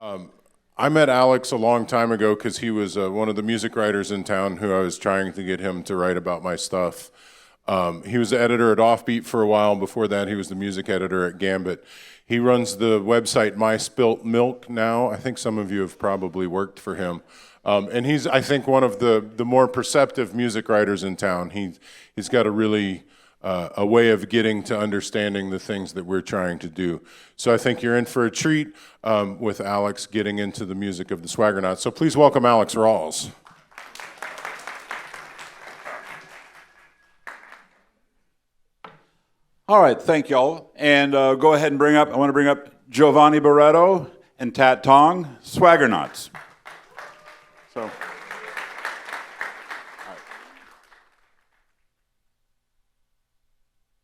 I met Alex a long time ago because he was one of the music writers in town who I was trying to get him to write about my stuff. He was the editor at Offbeat for a while. Before that, he was the music editor at Gambit. He runs the website My Spilt Milk now. I think some of you have probably worked for him. And he's, I think, one of the more perceptive music writers in town. He's got a way of getting to understanding the things that we're trying to do. So I think you're in for a treat with Alex getting into the music of the Swaggernautz. So please welcome Alex Rawls. All right, thank y'all. And go ahead and I want to bring up Jovany Barreto and Tong, Swaggernautz. So.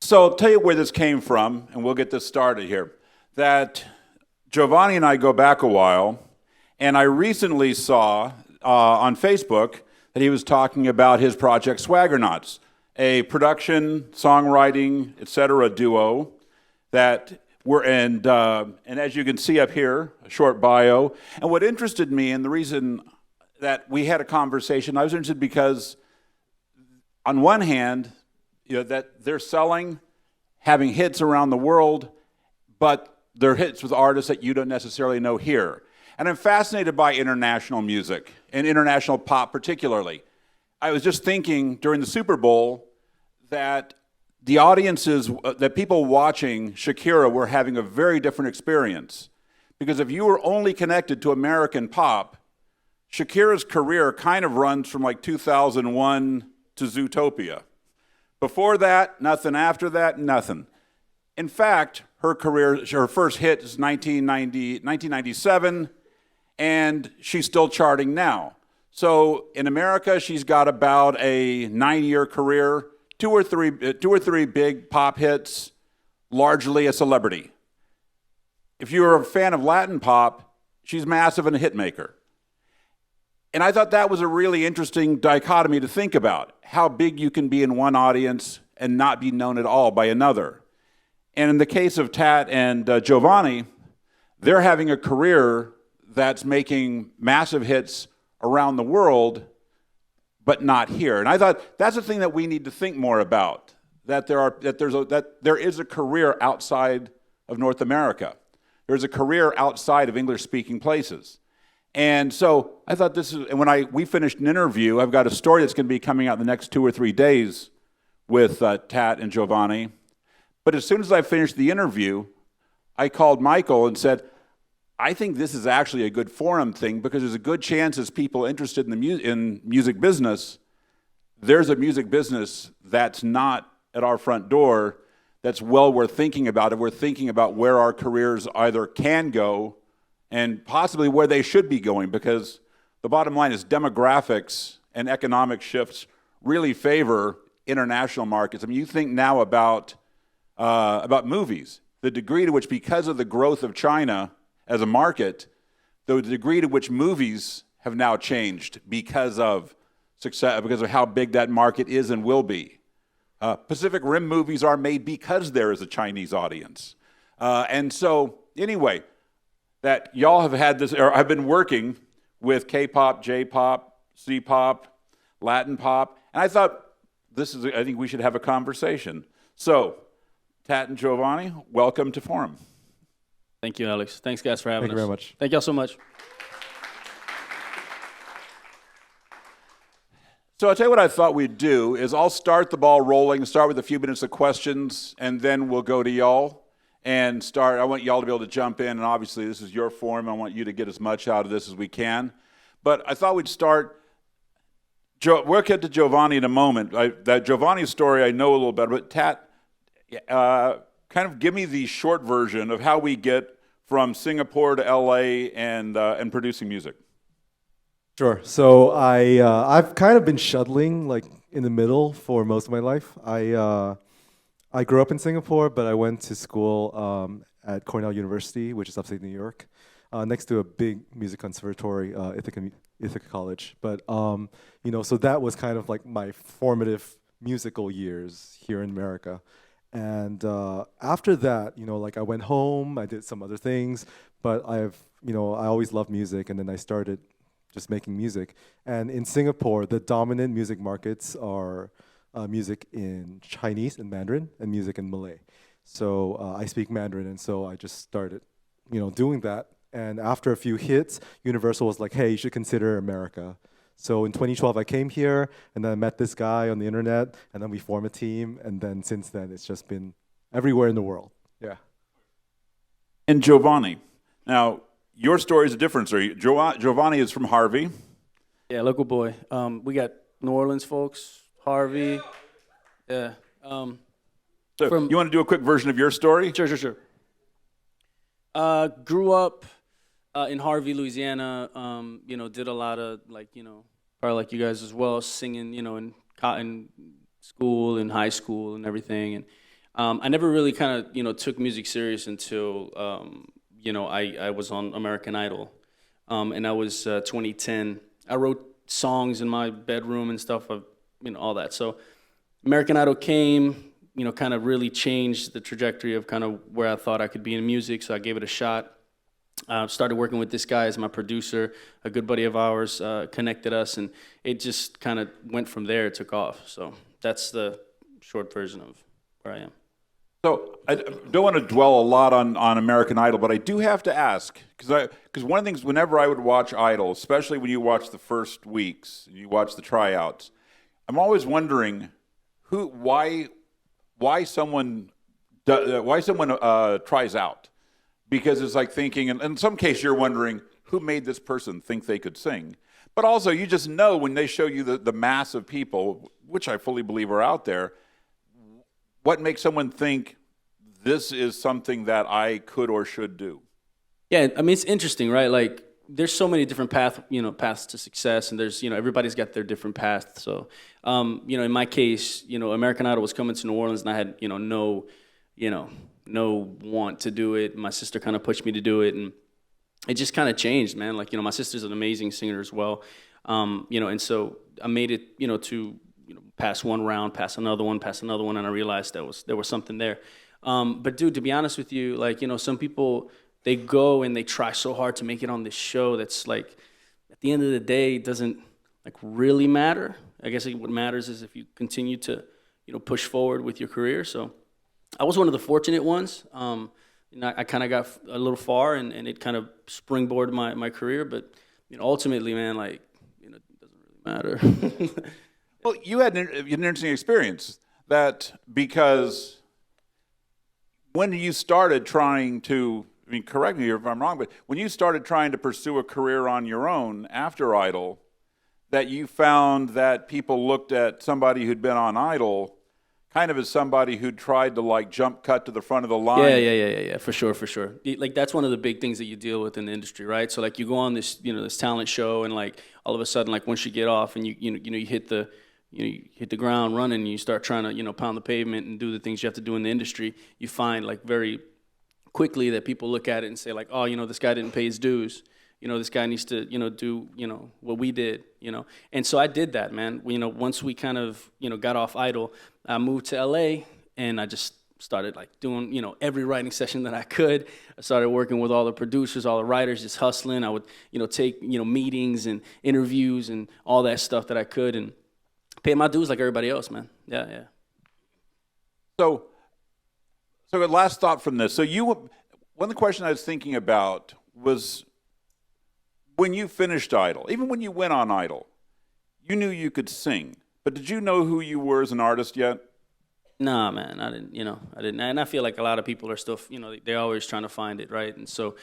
So I'll tell you where this came from, and we'll get this started here. That Jovany and I go back a while, and I recently saw on Facebook that he was talking about his project Swaggernautz, a production, songwriting, etc. duo that we're in, and as you can see up here, a short bio. And what interested me, and the reason that we had a conversation, I was interested because on one hand, that they're having hits around the world, but they're hits with artists that you don't necessarily know here. And I'm fascinated by international music, and international pop particularly. I was just thinking during the Super Bowl that the audiences, that people watching Shakira were having a very different experience. Because if you were only connected to American pop, Shakira's career kind of runs from like 2001 to Zootopia. Before that, nothing. After that, nothing. In fact, her first hit is 1997, and she's still charting now. So in America, she's got about a 9-year career, two or three big pop hits, largely a celebrity. If you're a fan of Latin pop, she's massive and a hit maker. And I thought that was a really interesting dichotomy to think about, how big you can be in one audience and not be known at all by another. And in the case of Tat and Jovany, they're having a career that's making massive hits around the world, but not here. And I thought that's the thing that we need to think more about, that there is a career outside of North America. There's a career outside of English-speaking places. And so I thought and when we finished an interview, I've got a story that's going to be coming out in the next 2 or 3 days with Tat and Jovany. But as soon as I finished the interview, I called Michael and said, I think this is actually a good forum thing because there's a good chance as people interested in in music business, there's a music business that's not at our front door that's well worth thinking about. If we're thinking about where our careers either can go and possibly where they should be going, because the bottom line is demographics and economic shifts really favor international markets. I mean, you think now about movies, the degree to which, because of the growth of China as a market, the degree to which movies have now changed because of success, because of how big that market is and will be. Pacific Rim movies are made because there is a Chinese audience. And so, anyway, that y'all have had this, or have been working with K-pop, J-pop, C-pop, Latin pop, and I thought I think we should have a conversation. So, Tat and Jovany, welcome to Forum. Thank you, Alex. Thanks, guys, for having us. Thank you very much. Thank y'all so much. So I'll tell you what I thought we'd do is I'll start the ball rolling, start with a few minutes of questions, and then we'll go to y'all. And I want y'all to be able to jump in, and obviously this is your forum. I want you to get as much out of this as we can. But I thought we'd start, we'll get to Jovany in a moment. That Jovany's story I know a little better, but Tat, kind of give me the short version of how we get from Singapore to LA and producing music. Sure. So I've kind of been shuttling like in the middle for most of my life. I grew up in Singapore, but I went to school at Cornell University, which is upstate New York, next to a big music conservatory, Ithaca College. But so that was kind of like my formative musical years here in America. And after that, like I went home, I did some other things, but I always loved music, and then I started just making music. And in Singapore, the dominant music markets are music in Chinese and Mandarin, and music in Malay. So I speak Mandarin, and so I just started, doing that. And after a few hits, Universal was like, "Hey, you should consider America." So in 2012, I came here, and then I met this guy on the internet, and then we formed a team, and then since then, it's just been everywhere in the world. Yeah. And Jovany. Now, your story is a different story. Jovany is from Harvey. Yeah, local boy. We got New Orleans folks, Harvey. Yeah. So you want to do a quick version of your story? Sure. Grew up in Harvey, Louisiana. Did a lot of probably like you guys as well, singing. In cotton school and high school and everything. And I never really kind of took music serious until I was on American Idol, and that was 2010. I wrote songs in my bedroom and stuff, all that. So American Idol came. Kind of really changed the trajectory of kind of where I thought I could be in music. So I gave it a shot. Started working with this guy as my producer. A good buddy of ours connected us, and it just kind of went from there. It took off. So that's the short version of where I am. So I don't want to dwell a lot on American Idol, but I do have to ask, because one of the things, whenever I would watch Idol, especially when you watch the first weeks, you watch the tryouts, I'm always wondering why someone tries out, because it's like thinking, and in some case you're wondering who made this person think they could sing, but also you just know when they show you the mass of people, which I fully believe are out there, what makes someone think this is something that I could or should do? Yeah, I mean, it's interesting, right? Like, there's so many different paths to success, and there's, everybody's got their different paths. So, in my case, American Idol was coming to New Orleans, and I had, no want to do it. My sister kind of pushed me to do it, and it just kind of changed, man. Like, my sister's an amazing singer as well, and so I made it, to pass one round, pass another one, and I realized there was something there. But dude, to be honest with you, like, some people, they go and they try so hard to make it on this show that's like, at the end of the day, it doesn't like really matter. I guess what matters is if you continue to, push forward with your career. So I was one of the fortunate ones. I kind of got a little far, and it kind of springboarded my career. But ultimately, man, like, it doesn't really matter. Well, you had an interesting experience because when you started trying to, I mean, correct me if I'm wrong, but when you started trying to pursue a career on your own after Idol, that you found that people looked at somebody who'd been on Idol kind of as somebody who tried to like jump cut to the front of the line. Yeah, for sure. Like, that's one of the big things that you deal with in the industry, right? So like, you go on this, this talent show, and like all of a sudden, like once you get off and you hit the ground running, and you start trying to pound the pavement and do the things you have to do in the industry, you find like very quickly that people look at it and say like, oh, this guy didn't pay his dues. This guy needs to, do, what we did, And so I did that, man. Once we kind of, got off Idol, I moved to LA, and I just started like doing, every writing session that I could. I started working with all the producers, all the writers, just hustling. I would, take, meetings and interviews and all that stuff that I could, and pay my dues like everybody else, man. Yeah. So a last thought from this. So one of the questions I was thinking about was, when you finished Idol, even when you went on Idol, you knew you could sing, but did you know who you were as an artist yet? Nah, man, I didn't. And I feel like a lot of people are still, they're always trying to find it, right? And so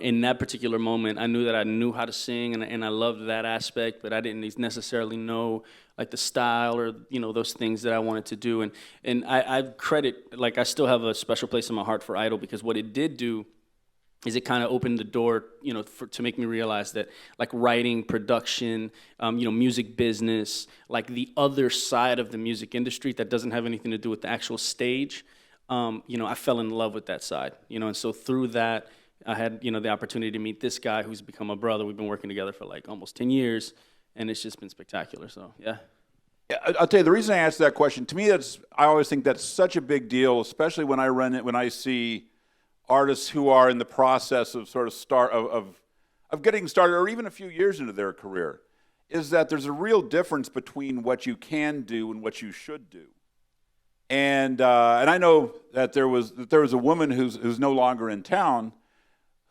in that particular moment, I knew that I knew how to sing, and I loved that aspect, but I didn't necessarily know like the style or, those things that I wanted to do. And I credit, like, I still have a special place in my heart for Idol, because what it did do is it kind of opened the door, to make me realize that, like, writing, production, music business, like the other side of the music industry that doesn't have anything to do with the actual stage, I fell in love with that side, and so through that, I had, the opportunity to meet this guy who's become a brother. We've been working together for like almost 10 years, and it's just been spectacular, so yeah. I'll tell you the reason I asked that question. To me, I always think that's such a big deal, especially when I see artists who are in the process of sort of getting started, or even a few years into their career, is that there's a real difference between what you can do and what you should do. And I know that there was a woman who's no longer in town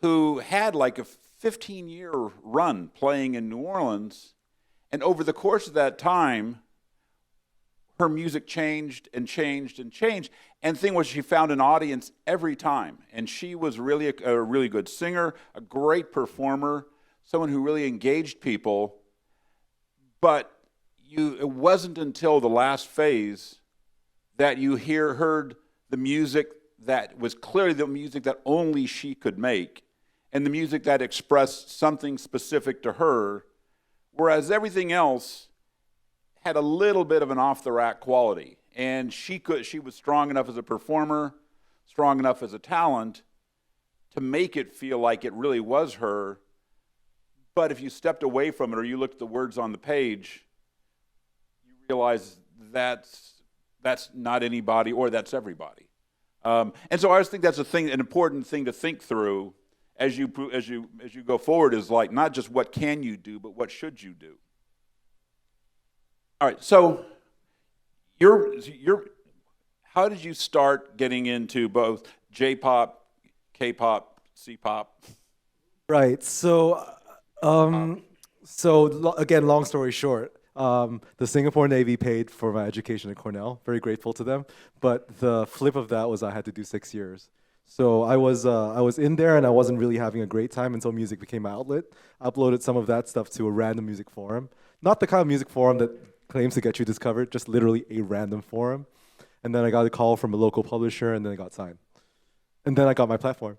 who had like a 15-year run playing in New Orleans, and over the course of that time, her music changed and changed and changed. And the thing was, she found an audience every time. And she was really a really good singer, a great performer, someone who really engaged people. But it wasn't until the last phase that you heard the music that was clearly the music that only she could make, and the music that expressed something specific to her, whereas everything else had a little bit of an off-the-rack quality. And she was strong enough as a performer, strong enough as a talent to make it feel like it really was her. But if you stepped away from it or you looked at the words on the page, you realize that's not anybody, or that's everybody. And so I always think that's an important thing to think through as you go forward, is like not just what can you do, but what should you do. All right, so how did you start getting into both J-pop, K-pop, C-pop? Right. So, again, long story short, the Singapore Navy paid for my education at Cornell. Very grateful to them. But the flip of that was I had to do 6 years. So I was in there and I wasn't really having a great time until music became my outlet. I uploaded some of that stuff to a random music forum. Not the kind of music forum that claims to get you discovered, just literally a random forum. And then I got a call from a local publisher, and then I got signed. And then I got my platform.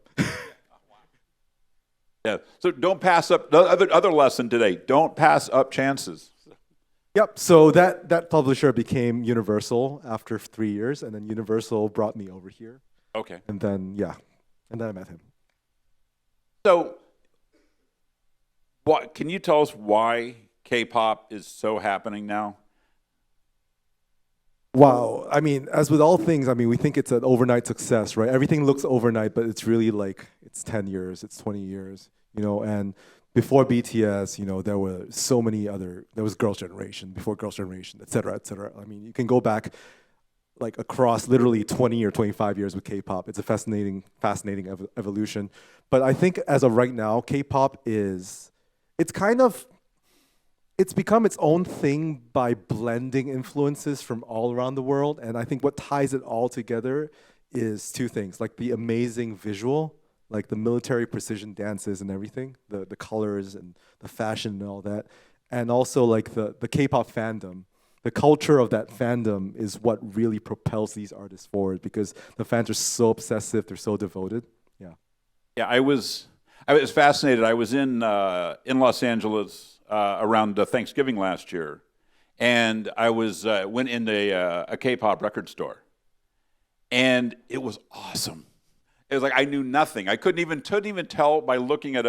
Yeah. So don't pass up the other lesson today. Don't pass up chances. Yep. So that publisher became Universal after 3 years, and then Universal brought me over here. Okay. And then I met him. So, can you tell us why K-pop is so happening now? Wow. I mean, as with all things, I mean, we think it's an overnight success, right? Everything looks overnight, but it's really like it's 10 years, it's 20 years, and before BTS, there were so many there was Girls' Generation, before Girls' Generation, et cetera, et cetera. I mean, you can go back like across literally 20 or 25 years with K-pop. It's a fascinating evolution. But I think as of right now, K-pop it's become its own thing by blending influences from all around the world. And I think what ties it all together is two things, like the amazing visual, like the military precision dances and everything, the colors and the fashion and all that. And also like the K-pop fandom. The culture of that fandom is what really propels these artists forward, because the fans are so obsessive, they're so devoted. Yeah. Yeah, I was fascinated. I was in Los Angeles around Thanksgiving last year, and I went into a K-pop record store, and it was awesome. It was like I knew nothing. I couldn't even tell by looking at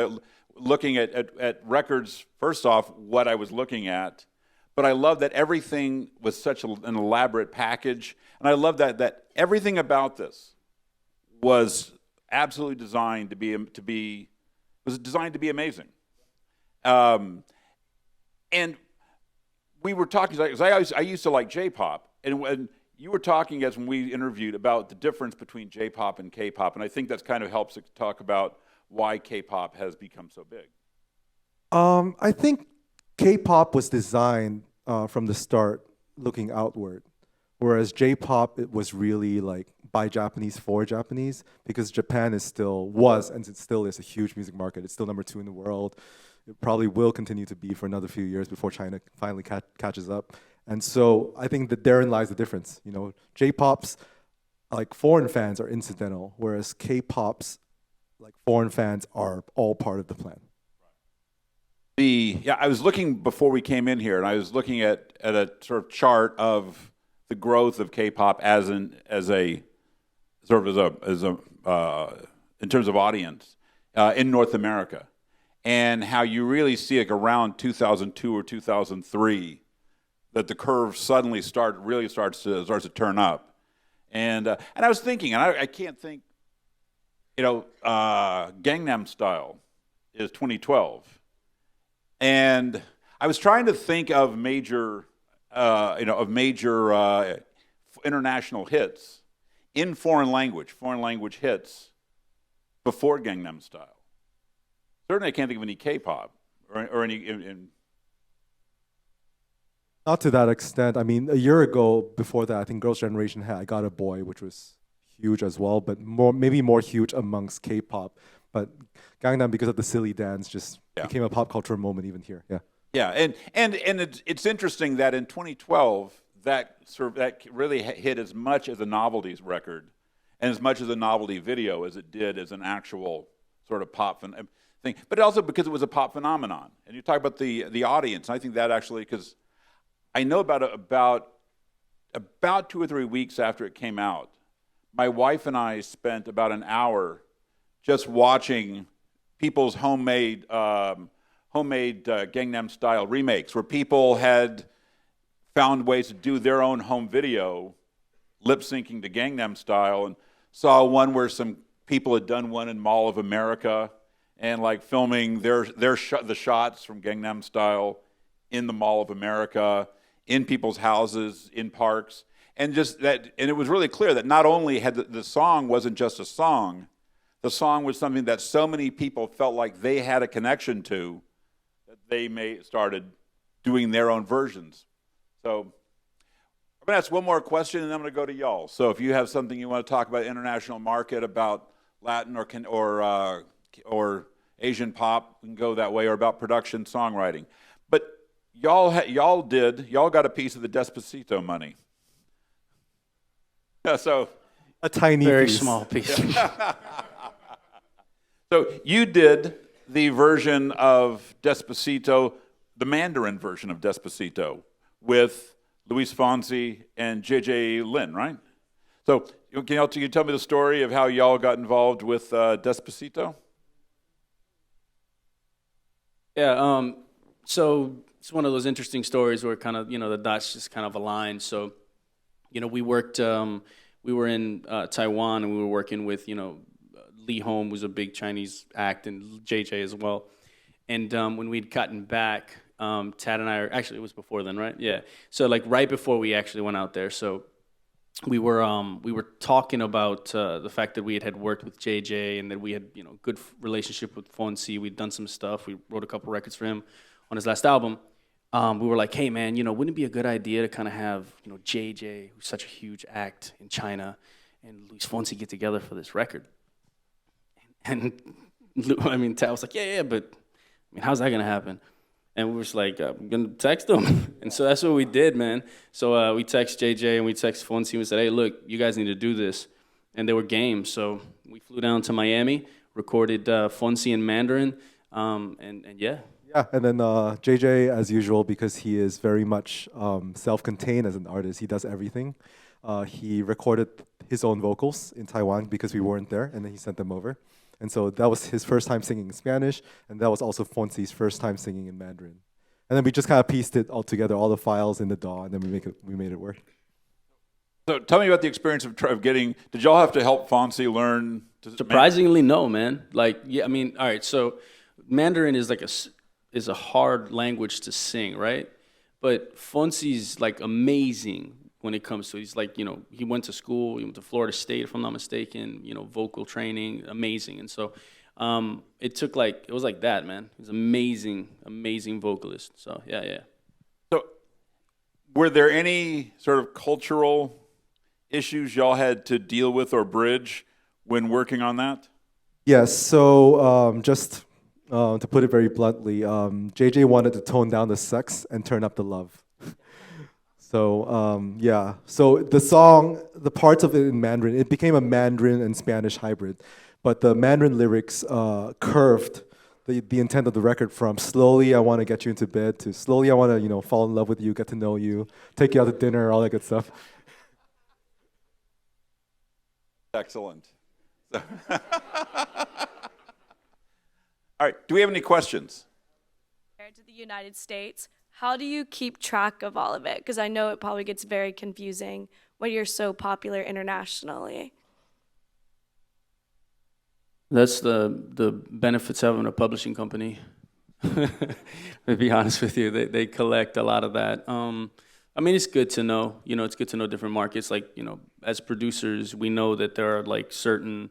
records. First off, what I was looking at, but I love that everything was such an elaborate package, and I love that everything about this was absolutely designed to be amazing. And we were talking, because I used to like J-pop, and when you were talking when we interviewed about the difference between J-pop and K-pop, and I think that's kind of helps to talk about why K-pop has become so big. I think K-pop was designed from the start looking outward, whereas J-pop, it was really like by Japanese for Japanese, because Japan and it still is a huge music market. It's still number 2 in the world. It probably will continue to be for another few years before China finally catches up. And so I think that therein lies the difference. J-pop's like foreign fans are incidental, whereas K-pop's like foreign fans are all part of the plan. I was looking before we came in here, and I was looking at a sort of chart of the growth of K-pop in terms of audience in North America, and how you really see like around 2002 or 2003, that the curve suddenly starts to turn up. And I was thinking, and I can't think, Gangnam Style is 2012. And I was trying to think of major international hits in foreign language hits before Gangnam Style. Certainly, I can't think of any Kpop or any. Not to that extent. I mean, a year ago, before that, I think Girls' Generation had "I Got a Boy," which was huge as well, but maybe more huge amongst K-pop. But Gangnam, because of the silly dance, just became a pop culture moment even here. Yeah. Yeah, and it's interesting that in 2012 that really hit as much as a novelty record and as much as a novelty video as it did as an actual sort of pop thing. But also because it was a pop phenomenon. And you talk about the audience, and I think that actually, because I know about 2 or 3 weeks after it came out, my wife and I spent about an hour just watching people's homemade Gangnam Style remakes, where people had found ways to do their own home video, lip syncing to Gangnam Style, and saw one where some people had done one in Mall of America and like filming the shots from Gangnam Style in the Mall of America, in people's houses, in parks, and just that. And it was really clear that not only had the song wasn't just a song, the song was something that so many people felt like they had a connection to, they started doing their own versions. So I'm going to ask one more question, and then I'm going to go to y'all. So if you have something you want to talk about international market, about Latin or Asian pop, we can go that way, or about production songwriting. But y'all got a piece of the Despacito money. So a tiny very piece. small piece. So you did the version of Despacito, the Mandarin version of Despacito, with Luis Fonsi and J.J. Lin, right? So can you tell me the story of how y'all got involved with Despacito? Yeah, so it's one of those interesting stories where kind of, the dots just kind of aligned. So, we worked, we were in Taiwan, and we were working with, Lee Home was a big Chinese act, and JJ as well. And when we'd gotten back, Tad and I, actually it was before then, right? Yeah. So like right before we actually went out there, so we were talking about the fact that we had worked with JJ and that we had good relationship with Fonsi. We'd done some stuff. We wrote a couple records for him on his last album. We were like, hey man, wouldn't it be a good idea to kind of have JJ, who's such a huge act in China, and Luis Fonsi get together for this record? And Tad was like, yeah, but how's that gonna happen? And we were just like, I'm gonna text them. And so that's what we did, man. So we text JJ and we text Fonsi and we said, hey, look, you guys need to do this. And they were game. So we flew down to Miami, recorded Fonsi in Mandarin, and yeah. Yeah, and then JJ, as usual, because he is very much self-contained as an artist, he does everything. He recorded his own vocals in Taiwan because we weren't there, and then he sent them over. And so that was his first time singing in Spanish, and that was also Fonsi's first time singing in Mandarin. And then we just kind of pieced it all together, all the files in the DAW, and then we made it work. So tell me about the experience of getting. Did y'all have to help Fonsi learn? Surprisingly, no, man. Like, yeah, all right. So Mandarin is like a hard language to sing, right? But Fonsi's like amazing when it comes to it. He's like, he went to school, he went to Florida State, if I'm not mistaken, vocal training, amazing. And so it was like that, man. He's amazing vocalist. So, yeah. So were there any sort of cultural issues y'all had to deal with or bridge when working on that? Yes, so just to put it very bluntly, JJ wanted to tone down the sex and turn up the love. So yeah, so the song, the parts of it in Mandarin, it became a Mandarin and Spanish hybrid, but the Mandarin lyrics curved the intent of the record from slowly I want to get you into bed to slowly I want to fall in love with you, get to know you, take you out to dinner, all that good stuff. Excellent. All right, do we have any questions? Compared to the United States, how do you keep track of all of it? Because I know it probably gets very confusing when you're so popular internationally. That's the benefits of having a publishing company. To be honest with you, they collect a lot of that. I mean, it's good to know. You know, it's good to know different markets. Like, you know, as producers, we know that there are like certain,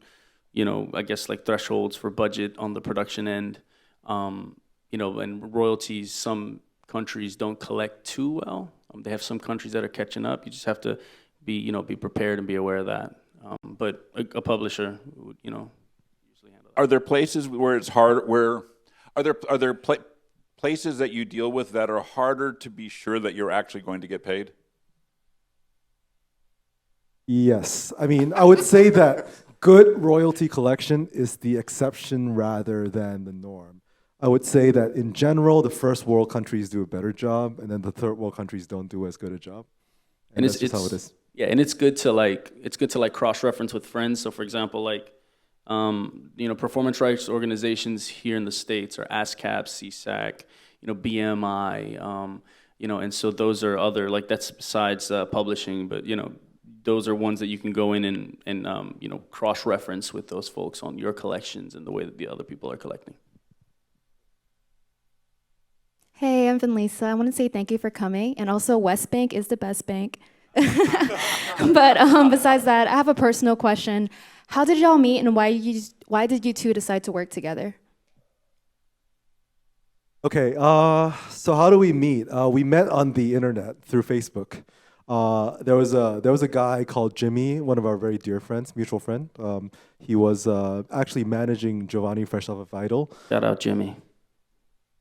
you know, I guess like thresholds for budget on the production end. You know, and royalties. Some countries don't collect too well. They have some countries that are catching up. You just have to be, you know, be prepared and be aware of that. But a publisher would, you know, usually handle that. Are there places where it's hard? Where are there places that you deal with that are harder to be sure that you're actually going to get paid? Yes. I mean, I would say that good royalty collection is the exception rather than the norm. I would say that in general, the first world countries do a better job, and then the third world countries don't do as good a job. And that's just how it is. Yeah, and it's good to like cross-reference with friends. So, for example, like you know, performance rights organizations here in the States are ASCAP, CSAC, you know, BMI, you know, and so those are other, like that's besides publishing, but you know, those are ones that you can go in and you know, cross-reference with those folks on your collections and the way that the other people are collecting. Hey, I'm Lisa. I want to say thank you for coming. And also, West Bank is the best bank. But besides that, I have a personal question. How did y'all meet, and why did you two decide to work together? Okay, so how do we meet? We met on the internet through Facebook. There was a guy called Jimmy, one of our very dear friends, mutual friend. He was actually managing Jovany fresh off of Idol. Shout out Jimmy.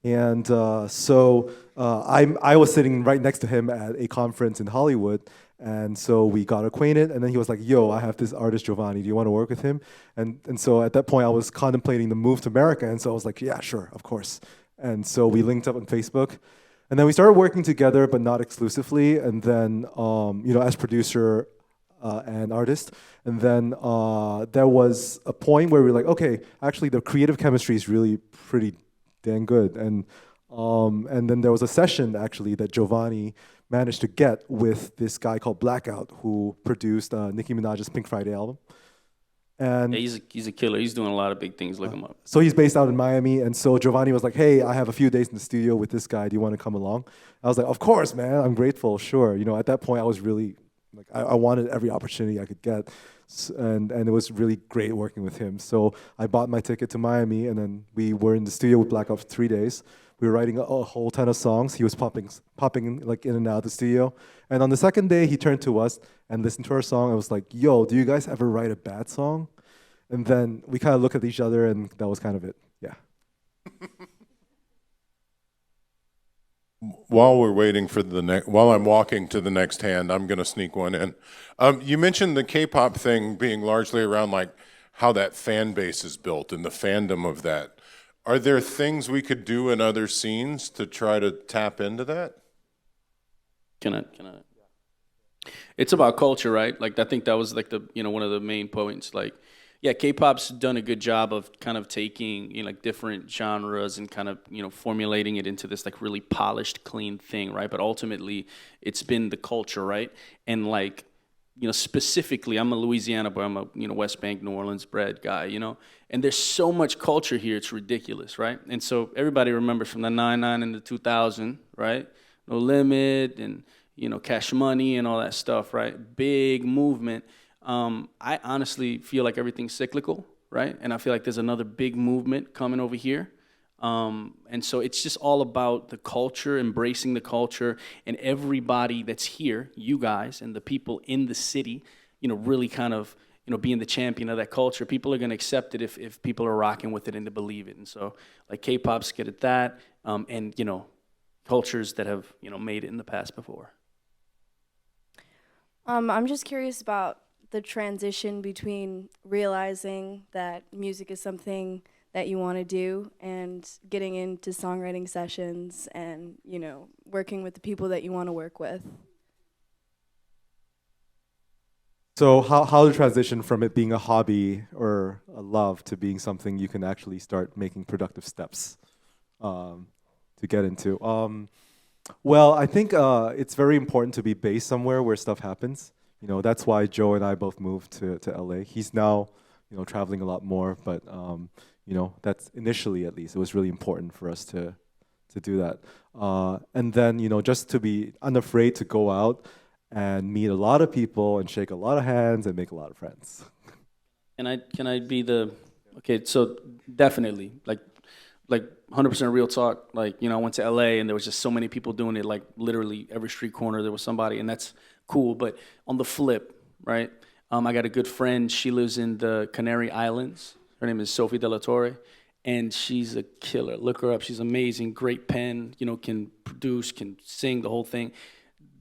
And so I was sitting right next to him at a conference in Hollywood, and so we got acquainted. And then he was like, "Yo, I have this artist Jovany. Do you want to work with him?" And so at that point, I was contemplating the move to America, and so I was like, "Yeah, sure, of course." And so we linked up on Facebook, and then we started working together, but not exclusively. And then you know, as producer and artist. And then there was a point where we were like, okay, actually the creative chemistry is really pretty dang good. And then there was a session actually that Jovany managed to get with this guy called Blackout, who produced Nicki Minaj's Pink Friday album. And yeah, he's a killer. He's doing a lot of big things. Look him up. So he's based out in Miami, and so Jovany was like, "Hey, I have a few days in the studio with this guy. Do you want to come along?" I was like, "Of course, man. I'm grateful. Sure." You know, at that point, I was really like, I wanted every opportunity I could get, and it was really great working with him. So I bought my ticket to Miami, and then we were in the studio with Blackout for 3 days. We were writing a whole ton of songs. He was popping like in and out of the studio. And on the second day, he turned to us and listened to our song. I was like, "Yo, do you guys ever write a bad song?" And then we kind of looked at each other, and that was kind of it. Yeah. While we're waiting for while I'm walking to the next hand, I'm going to sneak one in. You mentioned the K-pop thing being largely around like how that fan base is built and the fandom of that. Are there things we could do in other scenes to try to tap into that? Can I? It's about culture, right? Like I think that was like one of the main points. Like, yeah, K-pop's done a good job of kind of taking like different genres and kind of formulating it into this like really polished, clean thing, right? But ultimately, it's been the culture, right? And like specifically, I'm a Louisiana boy. I'm a West Bank, New Orleans bred guy, and there's so much culture here, it's ridiculous, right? And so everybody remembers from the 99 and the 2000, right? No Limit and Cash Money and all that stuff, right? Big movement. I honestly feel like everything's cyclical, right? And I feel like there's another big movement coming over here. And so it's just all about the culture, embracing the culture, and everybody that's here, you guys and the people in the city, really kind of, being the champion of that culture. People are going to accept it if people are rocking with it and to believe it. And so like K-pop's good at that, and, cultures that have, made it in the past before. I'm just curious about the transition between realizing that music is something that you want to do and getting into songwriting sessions and, working with the people that you want to work with. So how to transition from it being a hobby or a love to being something you can actually start making productive steps to get into? Well, I think it's very important to be based somewhere where stuff happens. That's why Joe and I both moved to LA. He's now, traveling a lot more, but that's initially at least it was really important for us to do that. And then, just to be unafraid to go out and meet a lot of people and shake a lot of hands and make a lot of friends. Can I be the okay? So definitely, like 100% real talk. Like I went to LA and there was just so many people doing it. Like literally every street corner there was somebody, and that's cool. But on the flip, right? I got a good friend. She lives in the Canary Islands. Her name is Sophie De La Torre, and she's a killer. Look her up. She's amazing. Great pen. Can produce, can sing, the whole thing.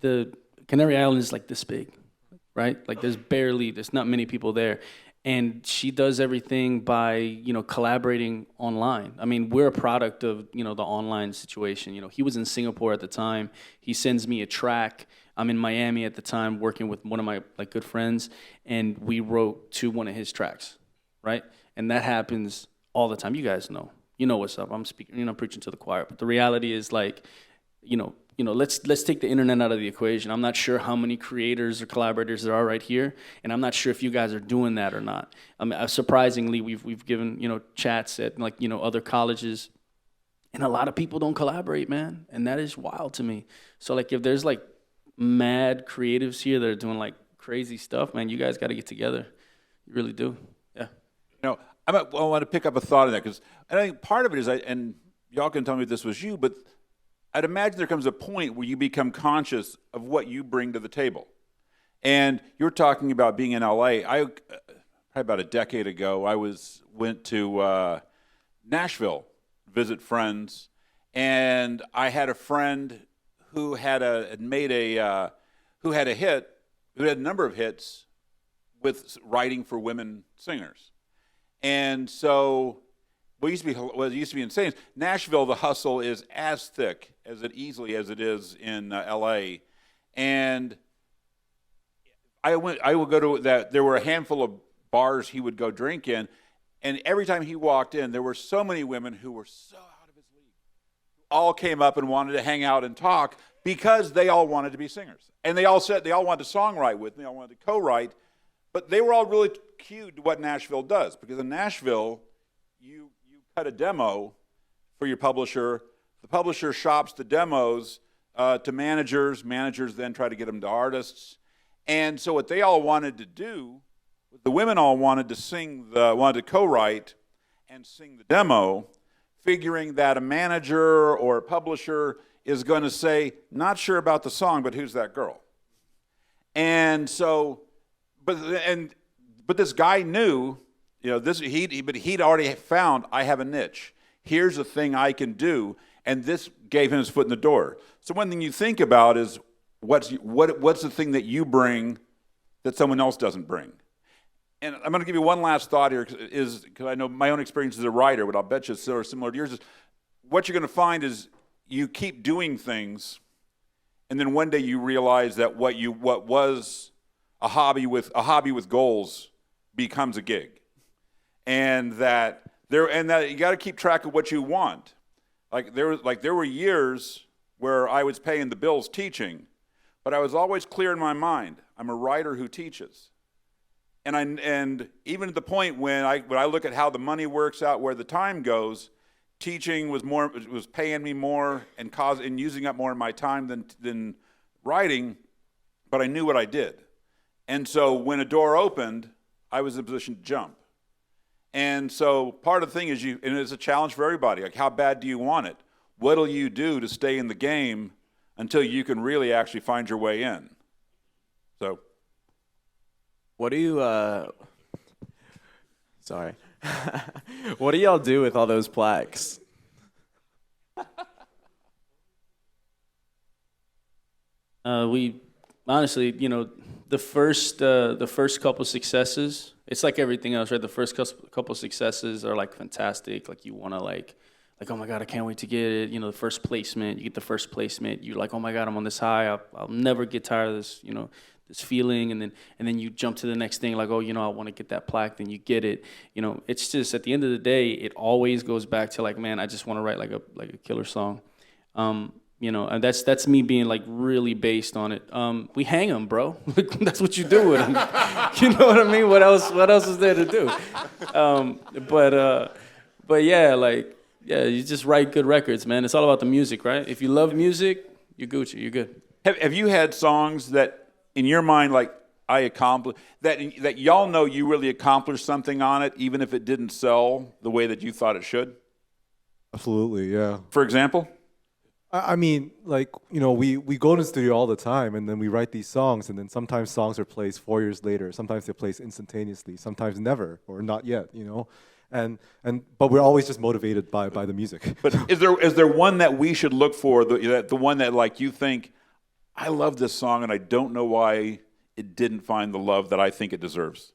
The Canary Islands is like this big, right? Like there's not many people there. And she does everything by, collaborating online. I mean, we're a product of, the online situation. He was in Singapore at the time. He sends me a track. I'm in Miami at the time working with one of my good friends, and we wrote to one of his tracks, right? And that happens all the time. You guys know. You know what's up. I'm speaking, preaching to the choir. But the reality is let's take the internet out of the equation. I'm not sure how many creators or collaborators there are right here, and I'm not sure if you guys are doing that or not. Surprisingly, we've given chats at other colleges, and a lot of people don't collaborate, man, and that is wild to me. So if there's mad creatives here that are doing crazy stuff, man, you guys got to get together. You really do, yeah. I want to pick up a thought on that because I think part of it is, and y'all can tell me if this was you, but I'd imagine there comes a point where you become conscious of what you bring to the table. And you're talking about being in LA. Probably about a decade ago, I went to Nashville, visit friends, and I had a friend who had a number of hits with writing for women singers. And so what used to be insane is Nashville, the hustle is as thick as it is in LA. And I would go to that. There were a handful of bars he would go drink in, and every time he walked in, there were so many women who were so out of his league, all came up and wanted to hang out and talk because they all wanted to be singers, and they all wanted to songwrite with me, they all wanted to co-write, but they were all really cued to what Nashville does, because in Nashville, you cut a demo for your publisher. The publisher shops the demos to managers. Managers then try to get them to artists. And so what they all wanted to do, the women all wanted to co-write and sing the demo, figuring that a manager or a publisher is going to say, not sure about the song, but who's that girl? And so, but this guy knew, he'd already found, I have a niche. Here's a thing I can do, and this gave him his foot in the door. So one thing you think about is what's the thing that you bring that someone else doesn't bring? And I'm going to give you one last thought here, because I know my own experience as a writer, but I'll bet you it's similar to yours, is what you're going to find is you keep doing things, and then one day you realize that what was a hobby with goals becomes a gig, and that you got to keep track of what you want. There were years where I was paying the bills teaching, but I was always clear in my mind, I'm a writer who teaches. And even at the point when I look at how the money works out, where the time goes, teaching was paying me more and using up more of my time than writing, but I knew what I did. And so when a door opened, I was in a position to jump. And so part of the thing is and it's a challenge for everybody, how bad do you want it? What'll you do to stay in the game until you can really actually find your way in? So. What do you, sorry. What do y'all do with all those plaques? We honestly, the first couple successes, it's like everything else, right? The first couple successes are fantastic. You want to oh my God, I can't wait to get it. The first placement, you get the first placement. You're like, oh my God, I'm on this high. I'll never get tired of this, this feeling. And then you jump to the next thing, I want to get that plaque. Then you get it. It's just at the end of the day, it always goes back to man, I just want to write like a killer song. And that's me being like really based on it. We hang them, bro. That's what you do with them. You know what I mean? What else is there to do? But yeah, you just write good records, man. It's all about the music, right? If you love music, you're Gucci. You're good. Have you had songs that, in your mind, like I accomplished that y'all know you really accomplished something on it, even if it didn't sell the way that you thought it should? Absolutely, yeah. For example? I mean, like, we go to the studio all the time, and then we write these songs, and then sometimes songs are placed 4 years later. Sometimes they're placed instantaneously. Sometimes never, or not yet. But we're always just motivated by the music. But is there one that we should look for? The one that like you think, I love this song, and I don't know why it didn't find the love that I think it deserves.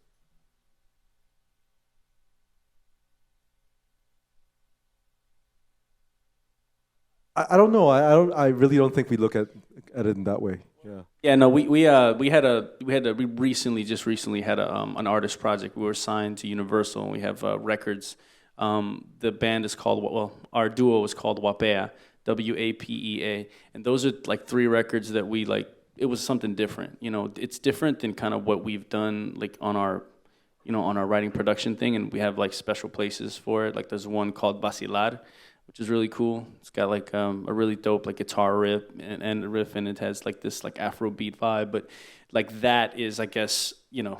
I don't know. I really don't think we look at it in that way. Yeah. Yeah, no, we recently had an artist project. We were signed to Universal, and we have records. The band is called, our duo was called Wapea, WAPEA, and those are like 3 records that we like. It was something different. It's different than kind of what we've done like on our writing production thing, and we have like special places for it. Like there's one called Vacilar, which is really cool. It's got like a really dope like guitar riff and it has like this like Afrobeat vibe. But like that is, I guess,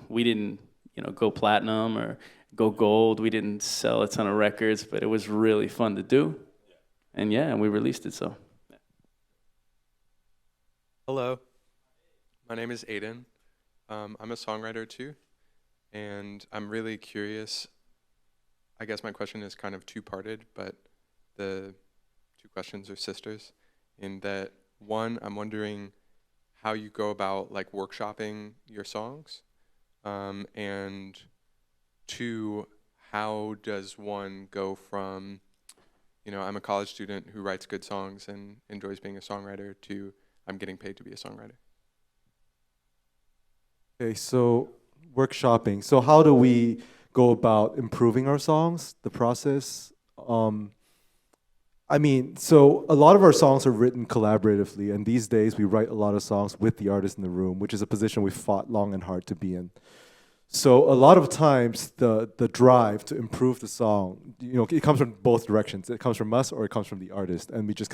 we didn't go platinum or go gold. We didn't sell a ton of records, but it was really fun to do. And we released it. So. Hello, my name is Aiden. I'm a songwriter too, and I'm really curious. I guess my question is kind of two-parted, but the 2 questions are sisters. In that, one, I'm wondering how you go about like workshopping your songs, and 2, how does one go from, I'm a college student who writes good songs and enjoys being a songwriter, to I'm getting paid to be a songwriter. Okay, so workshopping. So how do we go about improving our songs? The process. So a lot of our songs are written collaboratively, and these days we write a lot of songs with the artist in the room, which is a position we've fought long and hard to be in. So a lot of times the drive to improve the song, it comes from both directions. It comes from us or it comes from the artist, and we just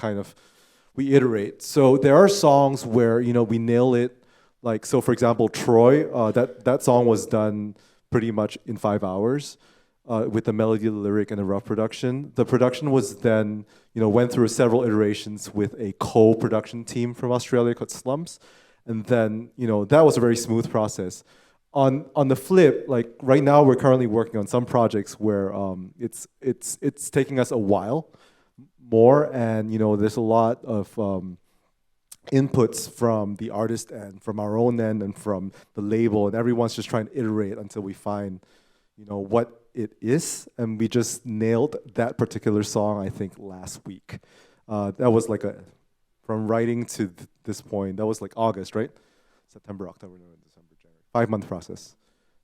we iterate. So there are songs where we nail it. Like, so for example, Troy, that song was done pretty much in 5 hours. With the melody, the lyric, and the rough production. The production was then, went through several iterations with a co-production team from Australia called Slumps, and then, that was a very smooth process. On the flip, like right now, we're currently working on some projects where it's taking us a while more, and there's a lot of inputs from the artist and from our own end and from the label, and everyone's just trying to iterate until we find, what it is, and we just nailed that particular song, I think, last week. That was like from writing to this point, that was like August, right? September, October, November, December, January. 5-month process.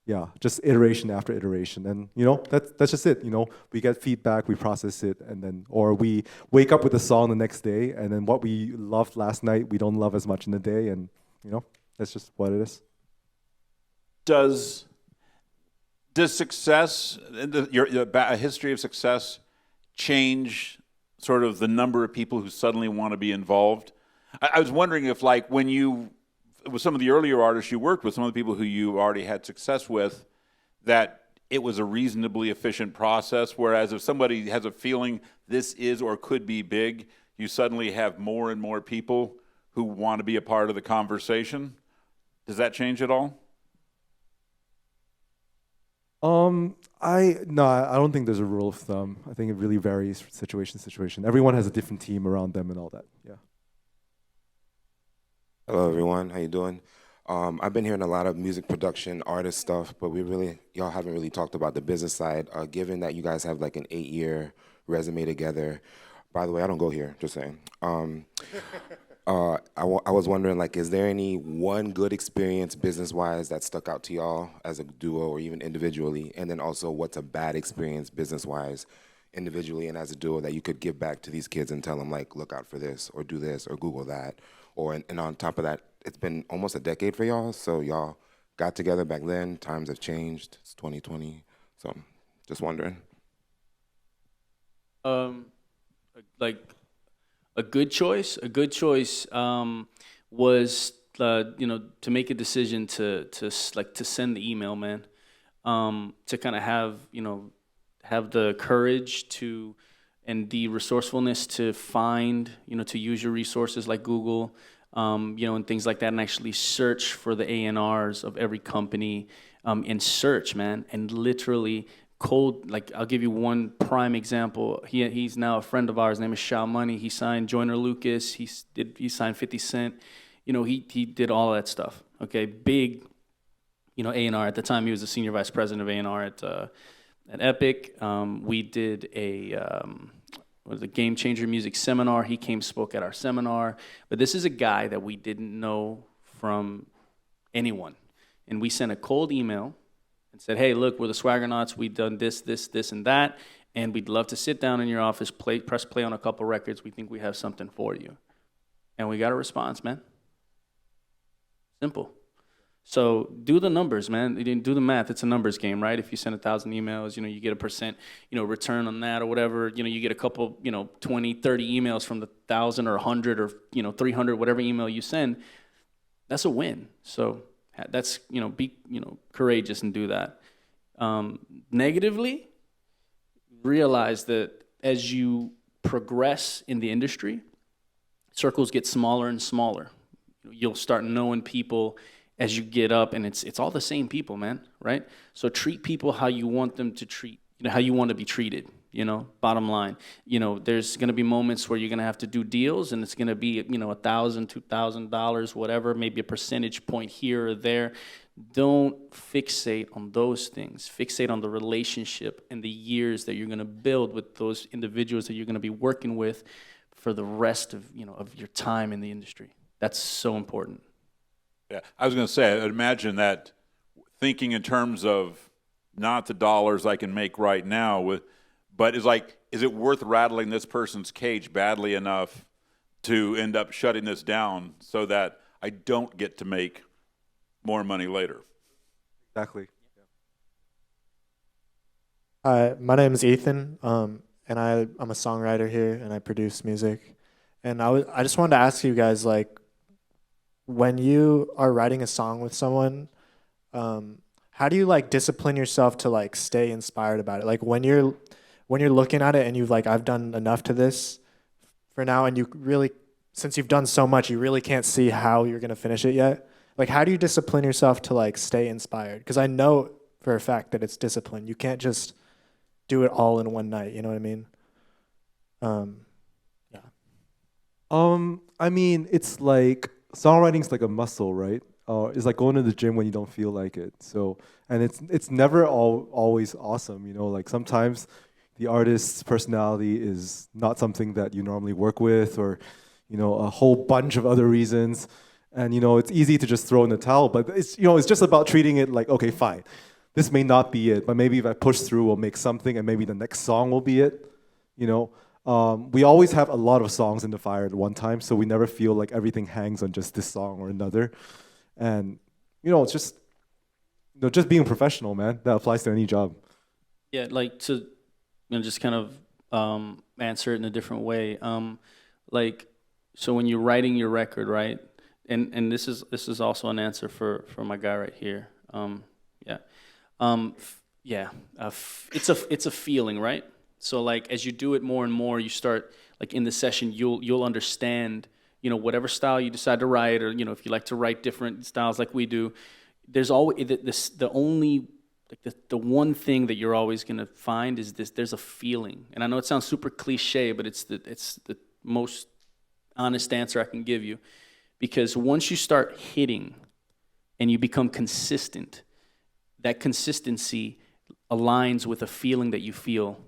Yeah, just iteration after iteration. And, that's just it. We get feedback, we process it, and then, or we wake up with a song the next day, and then what we loved last night, we don't love as much in the day, and, that's just what it is. Does success, your history of success, change sort of the number of people who suddenly want to be involved? I was wondering if, like, with some of the earlier artists you worked with, some of the people who you already had success with, that it was a reasonably efficient process, whereas if somebody has a feeling this is or could be big, you suddenly have more and more people who want to be a part of the conversation. Does that change at all? I don't think there's a rule of thumb. I think it really varies situation to situation. Everyone has a different team around them and all that. Yeah. Hello, everyone. How you doing? I've been hearing a lot of music production, artist stuff, but y'all haven't really talked about the business side. Given that you guys have like an 8-year resume together. By the way, I don't go here. Just saying. I was wondering, like, is there any one good experience business-wise that stuck out to y'all as a duo or even individually? And then also, what's a bad experience business-wise individually and as a duo that you could give back to these kids and tell them, like, look out for this, or do this, or Google that, or and on top of that, it's been almost a decade for y'all, so y'all got together back then. Times have changed. It's 2020, so just wondering. Like a good choice. A good choice was to make a decision to send the email, man. To kind of have the courage to and the resourcefulness to find, to use your resources like Google, and things like that, and actually search for the A&Rs of every company, and search, man, and literally cold. Like, I'll give you one prime example. He's now a friend of ours. His name is Shao Money. He signed Joyner Lucas. He signed 50 Cent. He did all of that stuff. Okay, big, A&R. At the time, he was the senior vice president of A&R at Epic. We did a Game Changer Music Seminar. He came, spoke at our seminar. But this is a guy that we didn't know from anyone. And we sent a cold email and said, hey, look, we're the Swaggernautz. We've done this, and that. And we'd love to sit down in your office, press play on a couple records. We think we have something for you. And we got a response, man. Simple. So do the numbers, man. You didn't do the math. It's a numbers game, right? If you send 1,000 emails, you get a percent, return on that or whatever. You get a couple, 20, 30 emails from the 1,000 or 100 or 300, whatever email you send. That's a win. So that's be courageous and do that. Negatively, realize that as you progress in the industry, circles get smaller and smaller. You'll start knowing people as you get up, and it's all the same people, man, right? So treat people how you want them to treat, how you want to be treated, bottom line. There's going to be moments where you're going to have to do deals, and it's going to be, $1,000, $2,000, whatever, maybe a percentage point here or there. Don't fixate on those things. Fixate on the relationship and the years that you're going to build with those individuals that you're going to be working with for the rest of, of your time in the industry. That's so important. Yeah, I was going to say, I'd imagine that thinking in terms of not the dollars I can make right now, but is it worth rattling this person's cage badly enough to end up shutting this down so that I don't get to make more money later? Exactly. Hi, my name is Ethan, and I'm a songwriter here, and I produce music. And I just wanted to ask you guys, when you are writing a song with someone, how do you discipline yourself to stay inspired about it? When you're looking at it and you've I've done enough to this for now, and you really, since you've done so much, you really can't see how you're gonna finish it yet. How do you discipline yourself to stay inspired? Because I know for a fact that it's discipline. You can't just do it all in one night. You know what I mean? I mean, it's songwriting's like a muscle, right? It's like going to the gym when you don't feel like it. So, and it's never always awesome, sometimes the artist's personality is not something that you normally work with, or a whole bunch of other reasons. And it's easy to just throw in the towel, but it's just about treating it like, okay, fine, this may not be it, but maybe if I push through, we'll make something, and maybe the next song will be it. We always have a lot of songs in the fire at one time, so we never feel like everything hangs on just this song or another. And it's just being professional, man. That applies to any job. Yeah, to just kind of answer it in a different way. So when you're writing your record, right? And this is also an answer for my guy right here. It's a feeling, right? So as you do it more and more, you start in the session, you'll understand, whatever style you decide to write, or if you like to write different styles like we do, there's always the one thing that you're always gonna find is this: there's a feeling. And I know it sounds super cliche, but it's the most honest answer I can give you. Because once you start hitting and you become consistent, that consistency aligns with a feeling that you feel,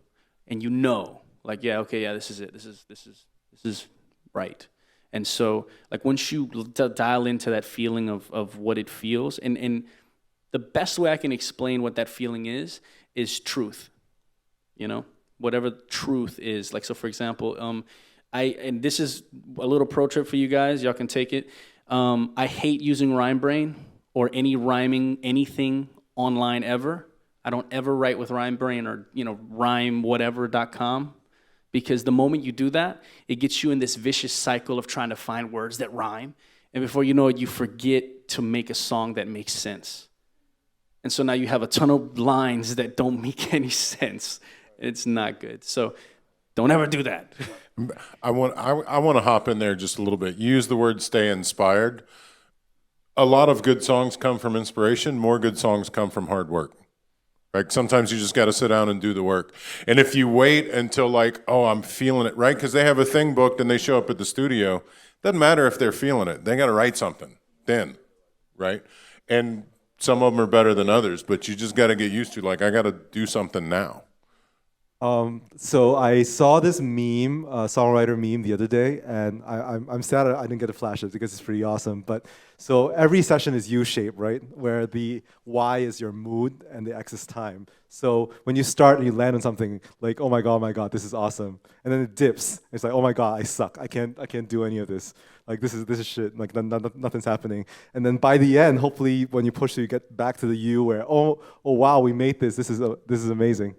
and this is it. This is right. And so once you dial into that feeling of what it feels, and the best way I can explain what that feeling is truth. whatever truth is. Like, so for example, and this is a little pro trip for you guys, y'all can take it. I hate using Rhyme Brain or any rhyming anything online ever. I don't ever write with Rhyme Brain or, rhymewhatever.com, because the moment you do that, it gets you in this vicious cycle of trying to find words that rhyme. And before you know it, you forget to make a song that makes sense. And so now you have a ton of lines that don't make any sense. It's not good. So don't ever do that. I want to hop in there just a little bit. You use the word stay inspired. A lot of good songs come from inspiration. More good songs come from hard work. Like sometimes you just got to sit down and do the work. And if you wait until like, oh, I'm feeling it, right? Because they have a thing booked and they show up at the studio. Doesn't matter if they're feeling it. They got to write something then, right? And some of them are better than others, but you just got to get used to like, I got to do something now. So I saw this meme, songwriter meme the other day, and I'm sad I didn't get to flash it because it's pretty awesome. But so every session is U-shaped, right? Where the Y is your mood and the X is time. So when you start and you land on something like, oh my God, this is awesome, and then it dips. It's like, oh my God, I suck. I can't do any of this. Like this is shit. Like nothing's happening. And then by the end, hopefully when you push it, you get back to the U where oh wow, we made this. This is amazing.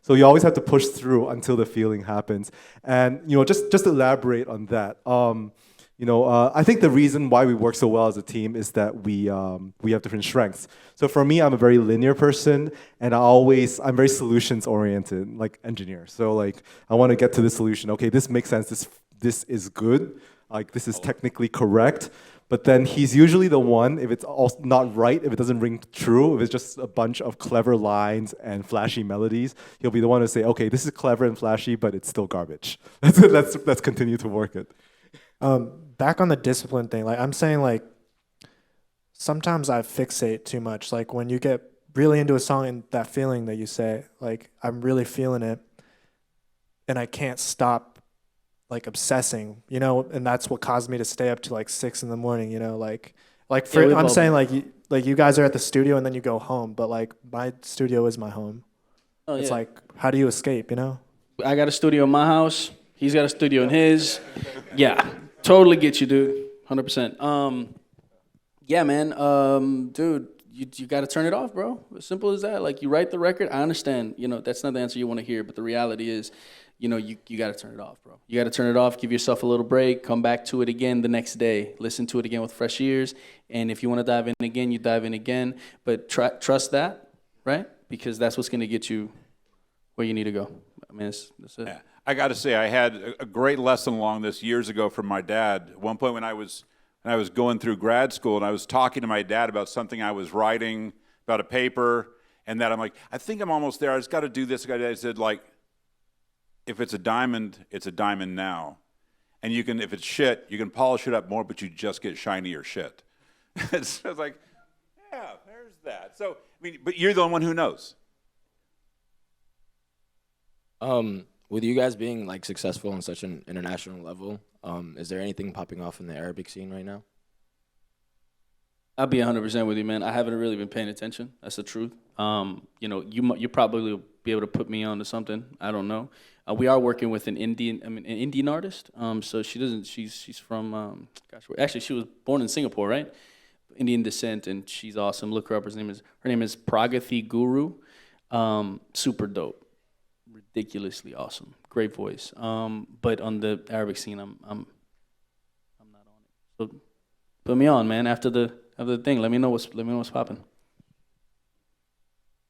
So you always have to push through until the feeling happens. And just to elaborate on that, I think the reason why we work so well as a team is that we have different strengths. So for me, I'm a very linear person, and I'm very solutions oriented, like engineer. So like I want to get to the solution. Okay, this makes sense. This is good. Like this is technically correct. But then he's usually the one, if it's also not right, if it doesn't ring true, if it's just a bunch of clever lines and flashy melodies, he'll be the one to say, okay, this is clever and flashy, but it's still garbage. Let's continue to work it. Back on the discipline thing, like I'm saying, like sometimes I fixate too much. Like when you get really into a song and that feeling that you say, like I'm really feeling it, and I can't stop like obsessing, and that's what caused me to stay up to like 6 a.m, I'm saying like you guys are at the studio and then you go home, but like my studio is my home. Oh, it's like, how do you escape, I got a studio in my house. He's got a studio in his. Yeah, totally get you, dude. 100%. Yeah, man. Dude, you got to turn it off, bro. As simple as that. Like you write the record. I understand. That's not the answer you want to hear, but the reality is, you got to turn it off, bro. You got to turn it off, give yourself a little break, come back to it again the next day, listen to it again with fresh ears, and if you want to dive in again, you dive in again, but trust that, right? Because that's what's going to get you where you need to go. I mean, that's it. Yeah. I got to say, I had a great lesson along this years ago from my dad. At one point when I was going through grad school, and I was talking to my dad about something I was writing, about a paper, and that I'm like, I think I'm almost there. I just got to do this. I said, like, if it's a diamond now. And you can, if it's shit, you can polish it up more, but you just get shinier shit. So it's like, yeah, there's that. So, I mean, but you're the one who knows. With you guys being like successful on such an international level, is there anything popping off in the Arabic scene right now? I'll be 100% with you, man. I haven't really been paying attention. That's the truth. You probably will be able to put me on to something. I don't know. We are working with an Indian artist. So she's from, actually she was born in Singapore, right? Indian descent, and she's awesome. Look her up. Her name is Pragathi Guru. Super dope. Ridiculously awesome. Great voice. But on the Arabic scene, I'm not on it. So put me on, man. After the thing, let me know what's popping.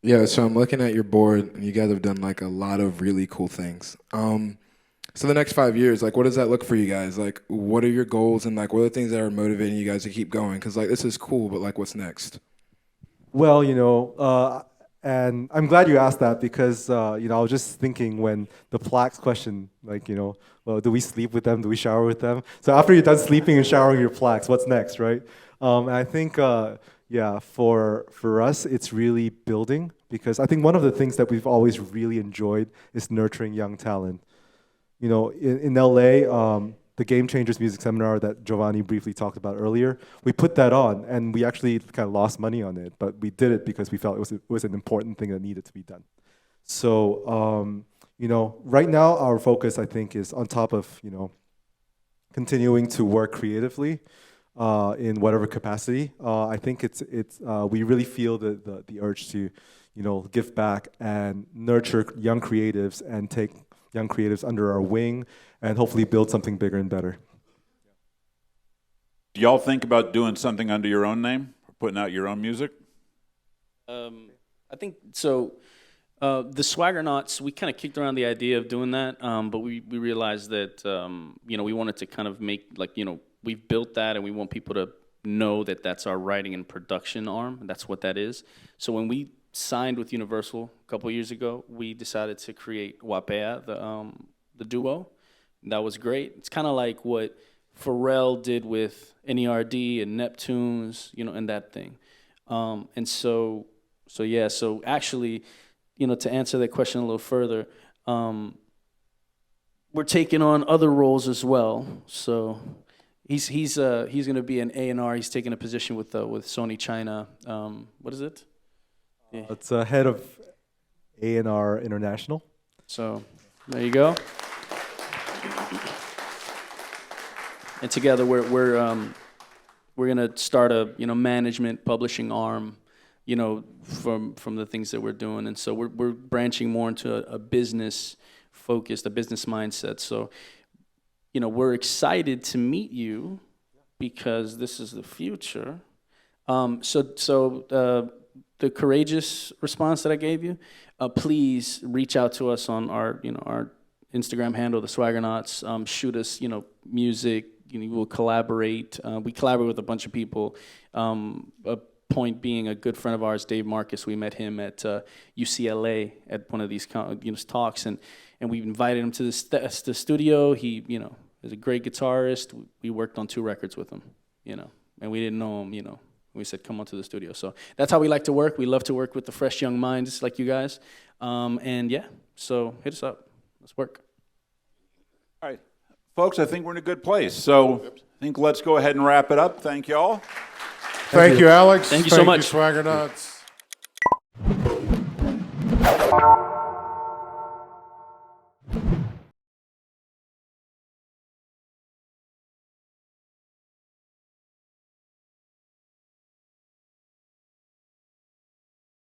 Yeah, so I'm looking at your board, and you guys have done like a lot of really cool things. So the next 5 years, like, what does that look for you guys? Like, what are your goals, and like, what are the things that are motivating you guys to keep going? Because like, this is cool, but like, what's next? Well, and I'm glad you asked that because I was just thinking when the plaques question, like, well, do we sleep with them? Do we shower with them? So after you're done sleeping and showering your plaques, what's next, right? And I think. Yeah, for us, it's really building, because I think one of the things that we've always really enjoyed is nurturing young talent. In LA, the Game Changers music seminar that Jovany briefly talked about earlier, we put that on, and we actually kind of lost money on it, but we did it because we felt it was an important thing that needed to be done. So, right now our focus, I think, is on top of, continuing to work creatively in whatever capacity. I think we really feel the urge to, give back and nurture young creatives and take young creatives under our wing and hopefully build something bigger and better. Do y'all think about doing something under your own name, or putting out your own music? I think so. The Swaggernautz, we kind of kicked around the idea of doing that, but we realized that we wanted to kind of make we've built that, and we want people to know that that's our writing and production arm. That's what that is. So when we signed with Universal a couple of years ago, we decided to create Wapea, the duo. And that was great. It's kind of like what Pharrell did with NERD and Neptunes, and that thing. And so actually, to answer that question a little further, we're taking on other roles as well. So he's going to be an A&R. He's taking a position with Sony China. What is it? Yeah. It's head of A&R International. So there you go. And together we're gonna start a management publishing arm, from the things that we're doing, and so we're branching more into a business focused, a business mindset. So we're excited to meet you because this is the future. The courageous response that I gave you, please reach out to us on our Instagram handle, the Swaggernautz. Shoot us music. We'll collaborate. We collaborate with a bunch of people. A point being, a good friend of ours, Dave Marcus. We met him at UCLA at one of these talks, and we invited him to the studio. He is a great guitarist. We worked on 2 records with him, and we didn't know him, We said, come on to the studio. So that's how we like to work. We love to work with the fresh young minds like you guys. So hit us up. Let's work. All right. Folks, I think we're in a good place. So I think let's go ahead and wrap it up. Thank you all. Thank you, Alex. Thank you so much. Swaggernautz.